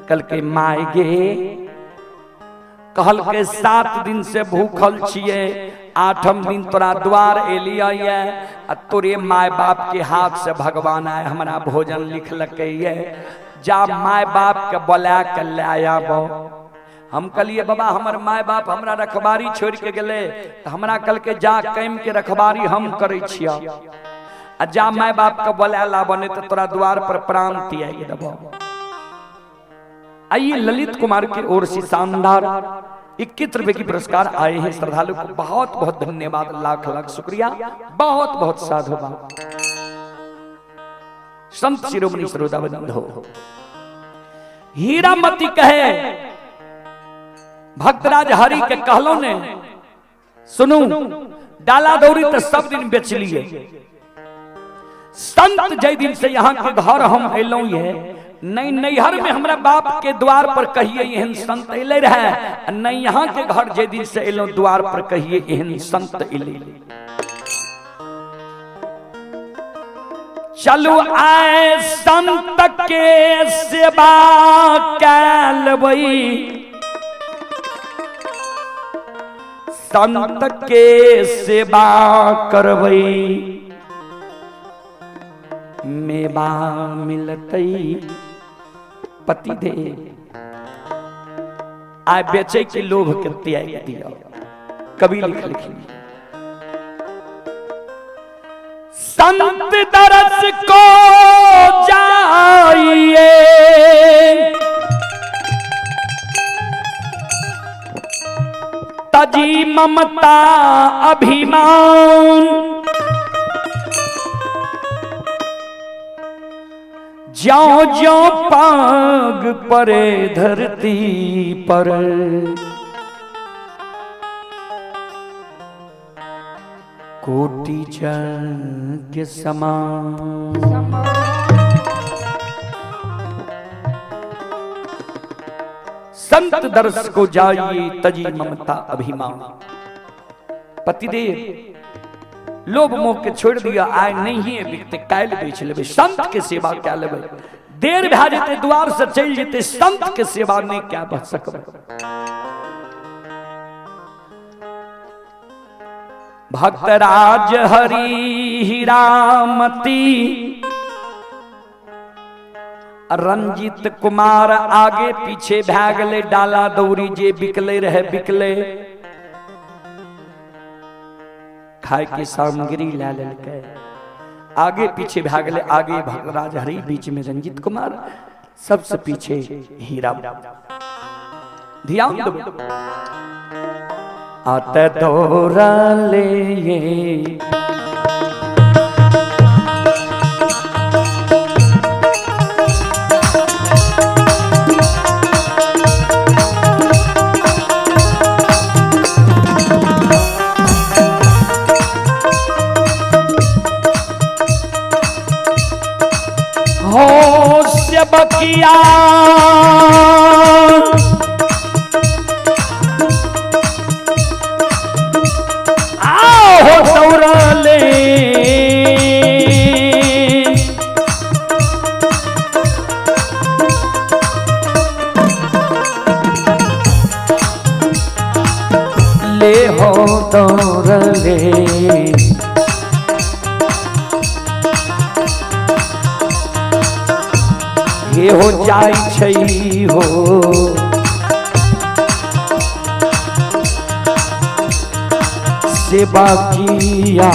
कल के माय गे कहल के 7 दिन से भूखल छिए, 8म दिन तोरा द्वार एलिया आ तोरे माय बाप के हाथ से भगवान आए हमरा भोजन लिखलकै ये, जा माय बाप के बोला के ले आबो। हम कहलिए बाबा हमर माय बाप हमरा रखबारी छोड़ के गेले, तो हमरा कल के जा कैम के रखबारी हम करे छिया, आ जा माय बाप के बोला लाबो नहीं तो तोरा द्वार पर प्राण तियाई देबो। आइए ललित कुमार की ओर से शानदार 21 रुपए की पुरस्कार आए हैं श्रद्धालु को बहुत बहुत धन्यवाद, लाख लाख शुक्रिया, बहुत बहुत साधुवाद। संत शिरोमणि सरोदाबंधो हीरामती कहे भक्तराज हरि के कहलो ने सुनू डाला दौरी तो सब दिन बेच लिए, संत जय दिन से यहाँ के घर हम अलो ये नहीं नैहर में हमरा बाप के द्वार पर कहिए एहन संत अले रहे, नहीं यहाँ के घर जे दिन से अलो द्वार पर कहिए एहन संत अले। चलू आए संत के सेवा कैलबई, संत के सेवा करबई, मेवा मिलतई पति दे। आय बेचे के लोभ के त्याग दिया, कवि लिखी संत दरस को जाइए, तजी ममता अभिमान, ज्यों ज्यों पाग परे धरती पर, कोटि यज्ञ समान। संत दर्श को जाइए तजी ममता अभिमान। पतिदेव लोभ मोह के छोड़ दिया, आय नहीं है बिकते कायल बेच लेबे, संत के सेवा क्या लेबे, देर भा जेते द्वार से चल जेते, संत के सेवा नहीं क्या बच सकबे। भक्तराज हरि हीरामती रंजीत कुमार आगे पीछे भागले, डाला दौरी जे बिकले रहे बिकले, खाए की सामग्री ला लेके आगे पीछे भागले, आगे भक्तराज हरि, बीच में रंजीत कुमार, सबसे पीछे हीरा। ध्यान दो आते दौरा ले ये होश बकिया आओ दौरा ले, ले हो दौरा ले, ये हो जाय छई हो सेवा किया,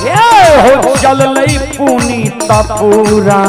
ये हो चल लई पुनीता पूरा,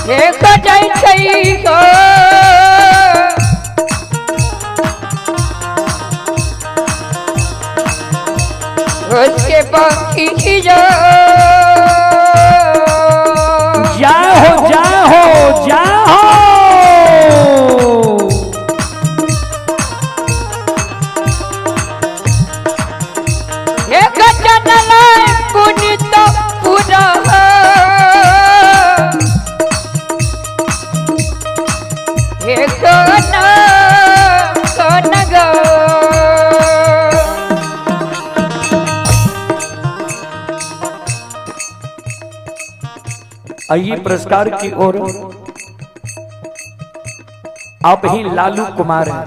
एक जाई छई गो उसके बाकी जाओ जाओ जाओ एक जनल पुनित पूरा एक नग आइए पुरस्कार की ओर। आप ही लालू कुमार हैं।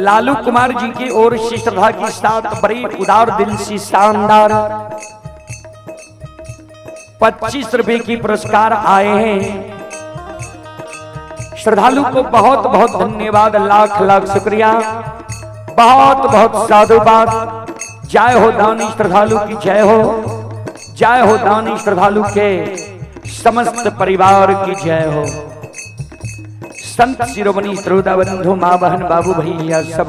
लालू कुमार जी की ओर से श्रद्धा के साथ बड़ी उदार दिल से शानदार 25 रुपए की पुरस्कार आए हैं। श्रद्धालु को बहुत बहुत धन्यवाद, लाख लाख शुक्रिया, बहुत बहुत साधुवाद। जय हो दानी श्रद्धालु की जय हो, जय हो दानी श्रद्धालु के समस्त परिवार की जय हो। संत शिरोमणि श्रोता बंधु माँ बहन बाबू भैया सब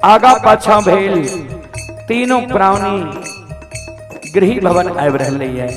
आगा पाछा भेल तीनों प्राणी गृह भवन आबि रहले है।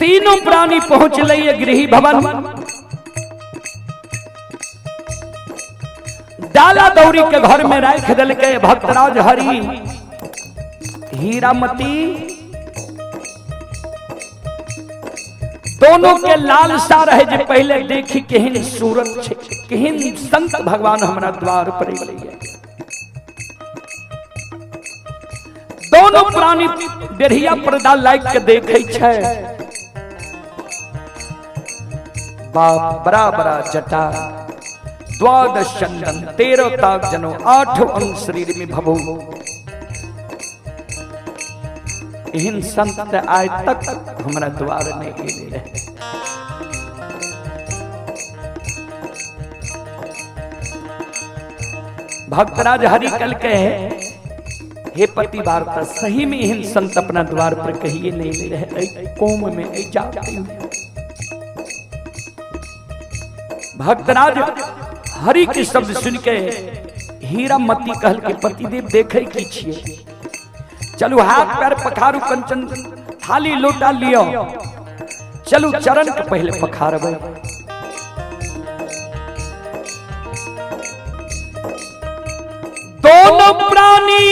तीनों प्राणी पहुंच लिए गृह भवन। डाला दौरी के घर में रख दल के भक्तराज हरि हीरामती दोनों के लालसा रहे जे पहले देखी केहन सूरत छे, केहन संत भगवान हमरा द्वार पर अइले। दोनों प्राणी डेढ़िया पर्दा लाइक के देखे छे। बाप बड़ा बड़ा जटा, द्वादश चंदन 13 ताक जनो, 8 अंग शरीर में भभो। एहन संत आज तक हमारा द्वार में अइले रहे। भक्तराज हरि कल के हे पति वार्ता सही में एहन संत अपना द्वार पर कहिए नहीं रहे। कौम में आई जाते भक्तराज हरि के शब्द सुन के हीरामती कहल के पतिदेव देखे की छिए, चलू हाथ पैर पखारू, कंचन थाली लोटा लियो, चलू चरण के पहले पखारबे। दोनों प्राणी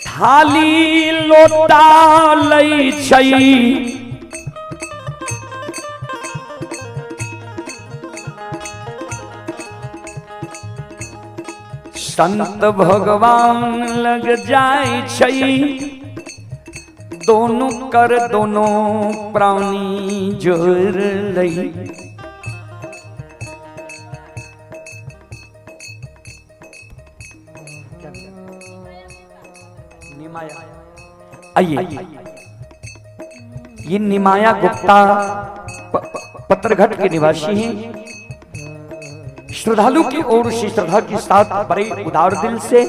थाली लोटा लई छई, संत भगवान लग जाय छई। दोनों कर दोनों प्राणी जोर लई। आइए, ये निमाया गुप्ता पत्थरघाट के निवासी हैं। श्रद्धालु की ओर से श्रद्धा के साथ बड़े उदार दिल से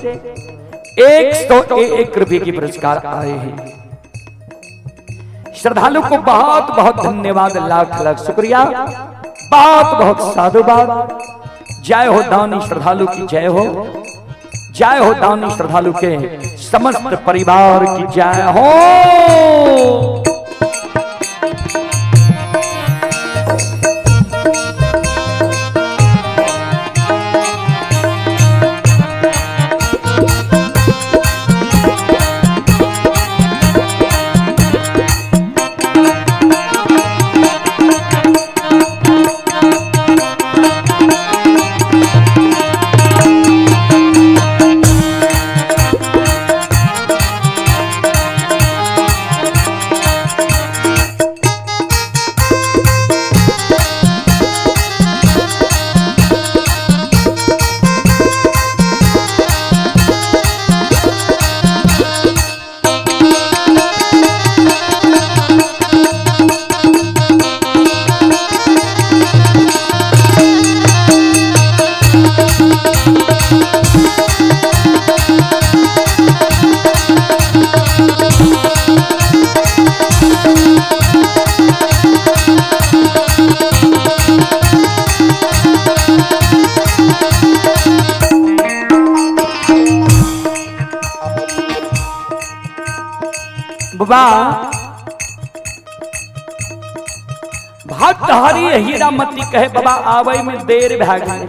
101 रुपए की पुरस्कार आए हैं। श्रद्धालु को बहुत बहुत धन्यवाद, लाख लाख शुक्रिया, बहुत बहुत साधुवाद। जय हो दानी श्रद्धालु की जय हो, जय हो दानी श्रद्धालु के समस्त परिवार की जय हो। भक्त हरि हीरामती कहे बाबा आवे में देर भा गई,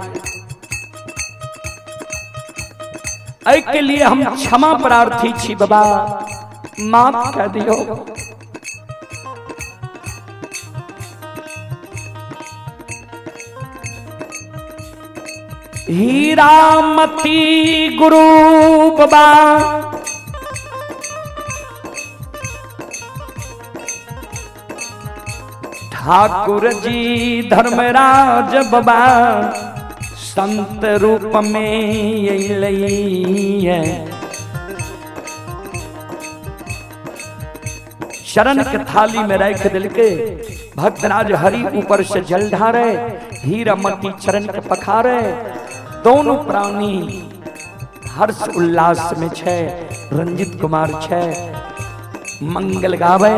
ऐ के लिए हम क्षमा प्रार्थी छी बाबा, माफ कर दियो। हीरामती गुरु बाबा ठाकुर जी धर्मराज बाबा संत रूप में है, शरण के थाली में रख दिल के भक्तराज हरि ऊपर से जल ढारे, हीरामती चरण के पखारे, दोनों प्राणी हर्ष उल्लास में छे। रंजित कुमार छे मंगल गावे,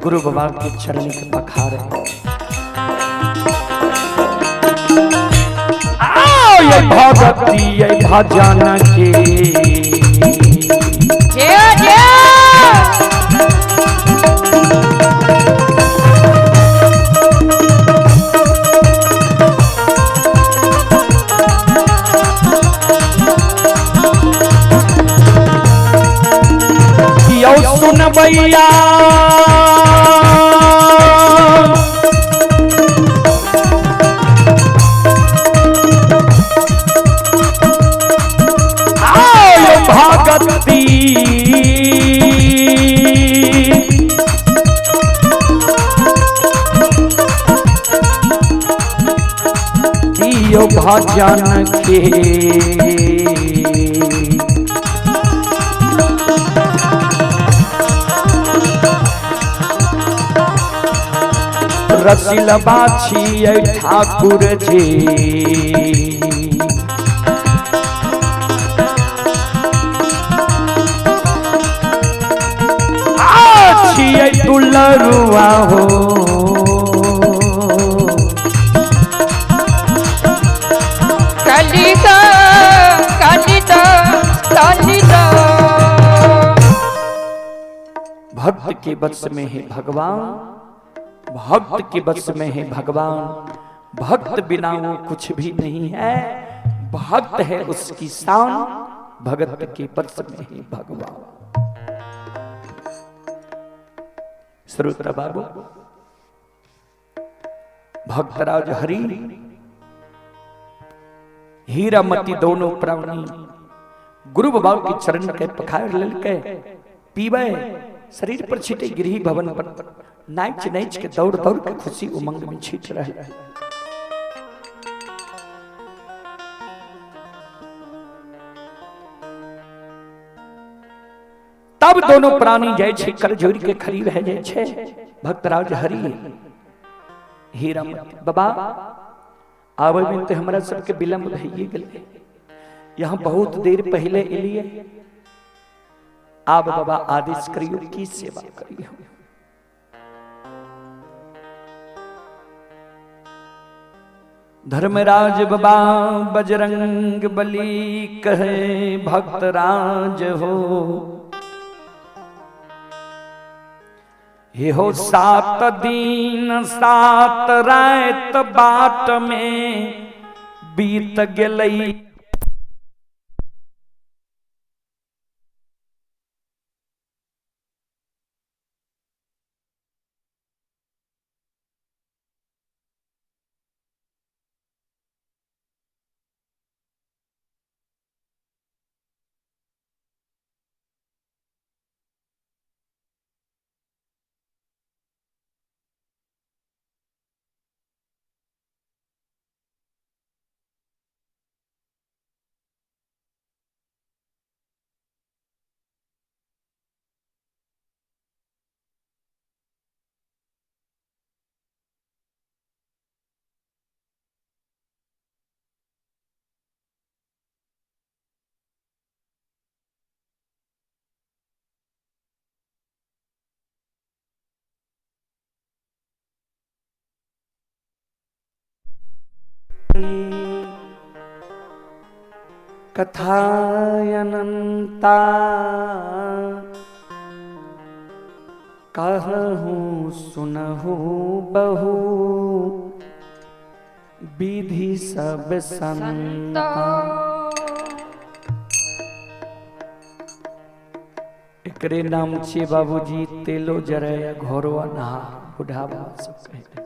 गुरु बाबा के चरण के पखारे। आओ ये भगती ये भजन के जय जय सुन भैया भगती दियो भजन के रसिल बाछी ठाकुर जी आछी दुलरुआ हो कलिका कलिता कलिता। भक्त के बस में है भगवान, भक्त के बस में है भगवान, भक्त बिना वो कुछ भी नहीं है, भक्त है उसकी शान, भगत के बस में है भगवान। श्रोता बाबू, भक्तराज हरि हीरामती दोनों प्राणी गुरु बाबा के चरण के पखार लेके पीवे, शरीर पर छिटे गिरही भवन पर नाच नाच के दौड़ दौड़ के खुशी उमंग में छीट रहे। तब दोनों प्राणी जाय छे कर जोड़ के खड़ी रह जाय छे। भक्तराज हरि हीरामती बाबा आवे में तो हमरा सबके विलंब भइए गेले, यहाँ बहुत देर पहले एलिए, आप बाबा आदेश करियो की सेवा करियो। धर्मराज बाबा बजरंग बली कहे भक्तराज हो, हे हो 7 दिन 7 रात बाट में बीत गई। कथायनंता कहूँ सुनहु बहु, विधि सब संता। एकरे नाम छे बाबूजी तेलो जरे घोरो अनहार, बुढ़ावा सब कहते।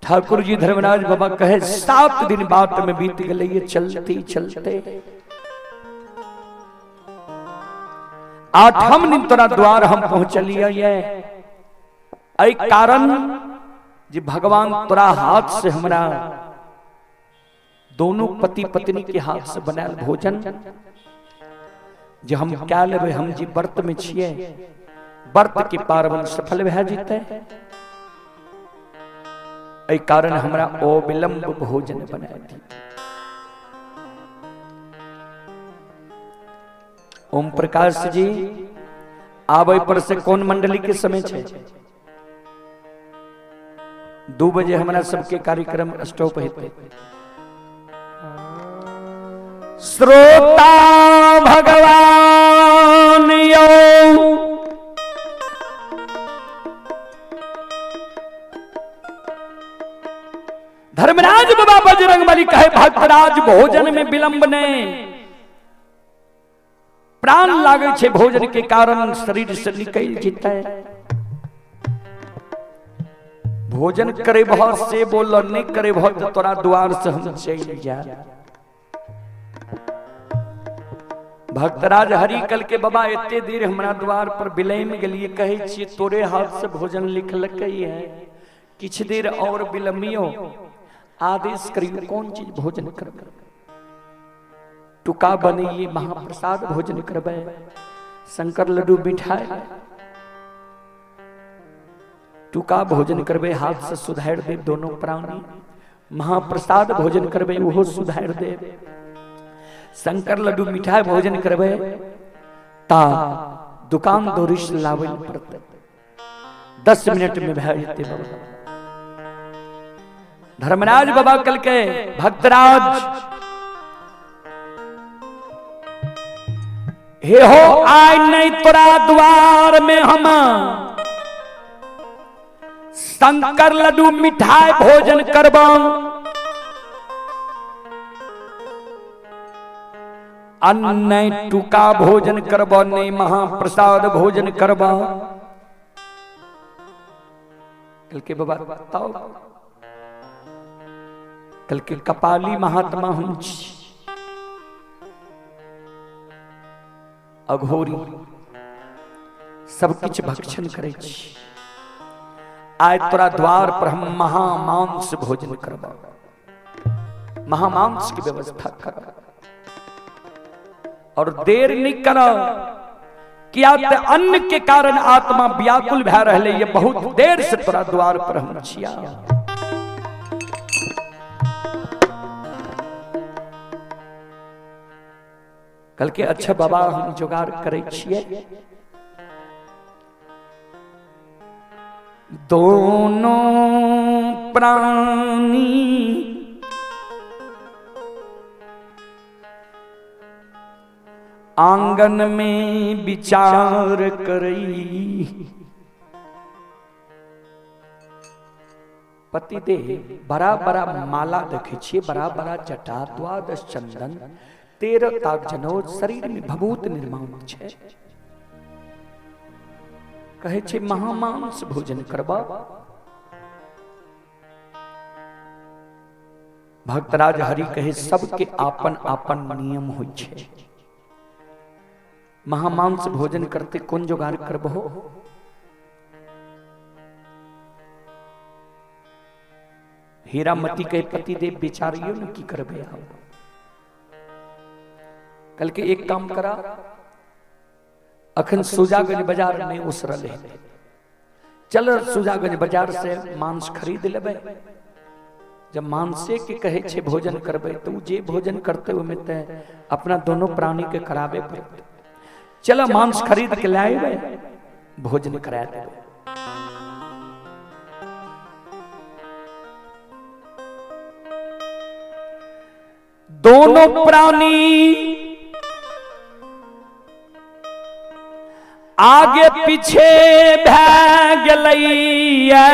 ठाकुर जी धर्मराज बाबा कहे 7 दिन बाट में बीत गए, ये चलते चलते 8हम दिन तोरा द्वार हम पहुंचलिए। ऐ कारण जी भगवान तोरा हाथ से हमरा दोनों पति पत्नी के हाथ से बनायल भोजन जो हम क्या लेबे, हम जी व्रत में छिए, व्रत के पार्वन सफल भए जेते। ऐ कारण हमरा अविलंब भोजन बनाए दी। ओम प्रकाश जी आबे पर से कौन मंडली के समय छे? 2 बजे हमरा सबके कार्यक्रम स्टॉप हेते। श्रोता भगवान यो धर्मराज बाबा बजरंगबली कहे भक्तराज भोजन में विलंब ने प्राण लागे छे, भोजन के कारण शरीर से निकल जीता है। भोजन करे बहुत से बोल नहीं करे बहुत तोरा द्वार से हम चल जा। भक्तराज हरि कल के बाबा एते देर हमरा द्वार पर विलंब गेलिए, कहे छी तोरे हाथ से भोजन लिखलकै है, किछ देर और विलंबियो, आदेश करियो कौन चीज भोजन करबे। टुका बनिए महाप्रसाद भोजन करबे, शंकर लड्डू मिठाई टुका भोजन करबे, हाथ से सुधार दे दोनों प्राणी। महाप्रसाद भोजन करबे उहो सुधार दे, शंकर लड्डू मिठाई भोजन करबे ता दुकान दोरिश लावे पड़ते। 10 मिनट में भए जेते बाबा। धर्मराज बाबा कल के भक्तराज हे हो आय नहीं तोरा द्वार में हम शंकर लड्डू मिठाई भोजन करबो, अन्न नहीं टुका भोजन करबो, नहीं महाप्रसाद भोजन करबो। कल के बाबा बताओ, कल के कपाली महात्मा हम छी, अघोरी सब कुछ भक्षण करे छी। आज तोरा द्वार पर हम महामांस भोजन करबा, महामांस की व्यवस्था कर और देर नहीं करो, क्या ते अन्न के कारण आत्मा व्याकुल भए रहले, ये बहुत देर से तोरा द्वार पर हम छिया। कल के अच्छा बाबा हम जुगाड़ करे छिए, दोनों प्राणी आंगन में विचार करई, पति दे बड़ा बड़ा माला देखे छिए, बड़ा बड़ा जटा, द्वादश चंदन, 13 ताक जनोज, शरीर में भभूत निर्माण छे। कहे छे महामांस भोजन करबा। भक्तराज हरि कहे सबके आपन आपन नियम होय छे। महामांस भोजन करते कौन जुगाड़ करबहो? हीरामती कहे पति देव बेचारियों ने की करबे आओ। कल के एक काम करा, अखन सुजागंज बाजार में उसरल है, चल सुजागंज बाजार से मांस खरीद लेबे। जब मांसे के कहे छे भोजन करबे तो जे भोजन करते हुए में ते अपना दोनों प्राणी के कराबे पड़ते। चलो मांस खरीद के लाए, भोजन करा देबे। दोनों प्राणी आगे पीछे भै गेलैया,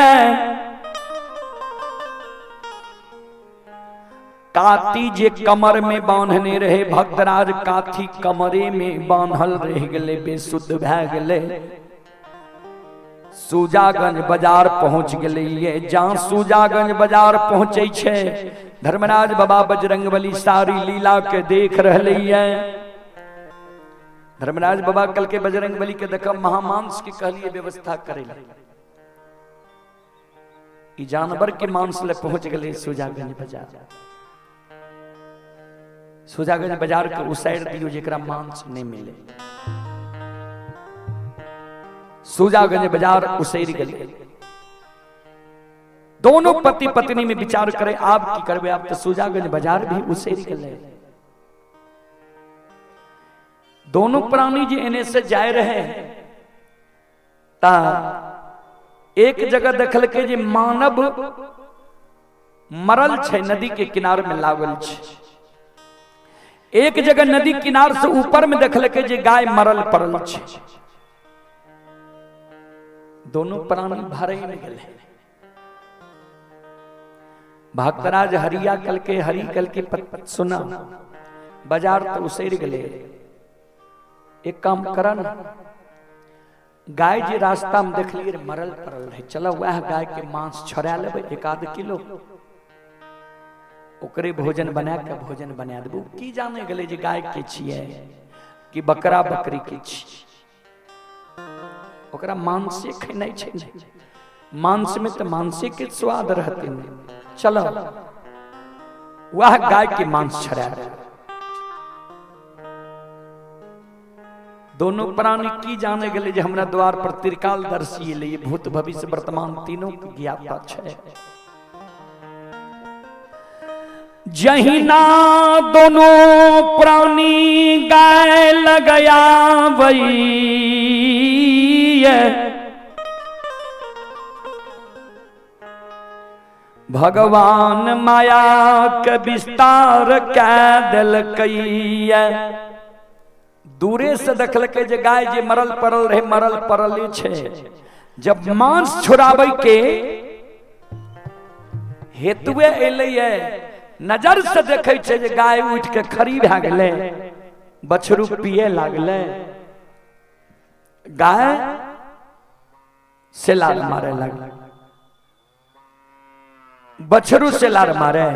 काती जे कमर में बांधने रहे भक्तराज, काथी कमरे में बांधल रह गेले, बेसुध भै गेले। सुजागंज बाजार पहुंच गेले। जहां सुजागंज बाजार पहुंचे छे, धर्मराज बाबा बजरंगबली सारी लीला के देख रहले। धर्मराज बाबा कल के बजरंगबली के देखा महामांस की कहलिए व्यवस्था करे। ई जानवर के मांस ले पहुंच गए सुजागंज बाजार। सुजागंज बाजार के उस साइड दियो जेकरा मांस नहीं मिले। सुजागंज बाजार उसैर गए। दोनों पति पत्नी में विचार करे आप की करबे। आप तो सुजागंज बाजार भी उसैर गए। दोनों प्राणी जी एने से जाए रहे ता एक जगह देखल के जे मानव मरल छे, नदी के किनारे में लागल छे। एक जगह नदी किनार से ऊपर में देखल के जे गाय मरल पड़ल छे। दोनों प्राणी भारे में गए। भक्तराज हरिया कल के हरि कल के सुना बाजार तो उसैर गए। एक काम करन, गाय जे रास्ता में देख लिए मरल पड़ल है, चलो वह गाय के मांस छोड़ा लेबे 1-2 किलो, ओकरे भोजन बना के भोजन बना देबू। की जाने गले जे गाय के छिए कि बकरा बकरी के छी, ओकरा मांसे खैनै छै। मांस में तो मांसे के स्वाद रहते हैं। चलो वह गाय के मांस छोड़ा दे। दोनों प्राणी की जाने गले जे हमरा द्वार पर त्रिकाल दर्शी ले, भूत भविष्य वर्तमान तीनों की ज्ञाता छे। जहिना दोनों प्राणी गाय लगया वही, भगवान माया के विस्तार कै देलकैया। दूरे से देखल के जे गाय जे मरल पड़ल रहे, मरल पड़ले छे। जब मांस छोड़ाबै के हेतुए एलैये, नजर से देखे छे जे गाय उठ के खड़ी भै गेलै, बछरू पिए लागले। गाय से लार मारे लगल, बछरू से लार मारे,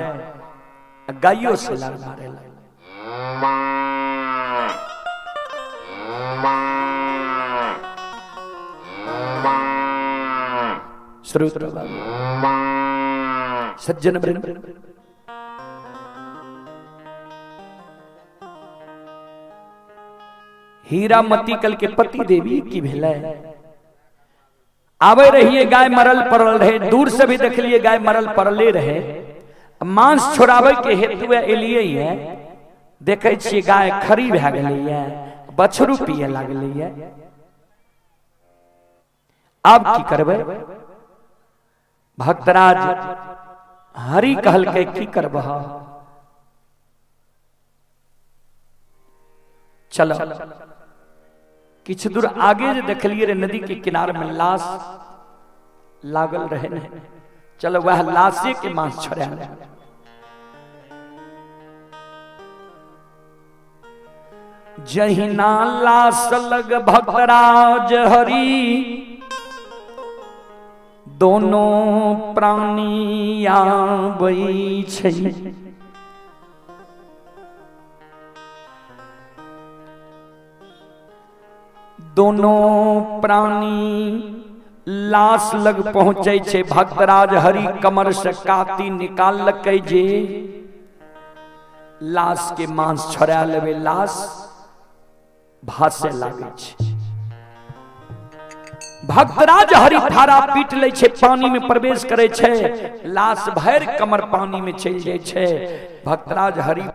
गाइयों से लार मारे लगल। श्रोत्र सज्जन वृंद, हीरामती कल के पति देवी की भेलै। आवे रहिए गाय मरल पड़ल रहे, दूर से भी देख लिए गाय मरल पड़ले रहे। मांस छोड़ावे के हेतु एलिए है। देखे छियै गाय खरी भए गेलैए, बछरू पिए लागलैए। आब की करबै? भक्तराज हरि कहलकै की करबह? चलो किछु दूर आगे जे देखलिए रे नदी के किनारे में लाश लागल रहे ने, चलो वह लाशे के मांस छोड़ा ले। जहिना लाश लग भक्तराज हरि, दोनों प्राणी आबै छै। दोनों प्राणी लाश लग पहुंचे छे। भक्तराज हरि कमर से काटी निकालकै जे लाश के मांस छोड़ा लेबे, लाश भासे लागे छे। भक्तराज हरि थारा पीट ले छे, पानी में प्रवेश करे छे, लाश भर कमर पानी में चल जाए छे। भक्तराज हरि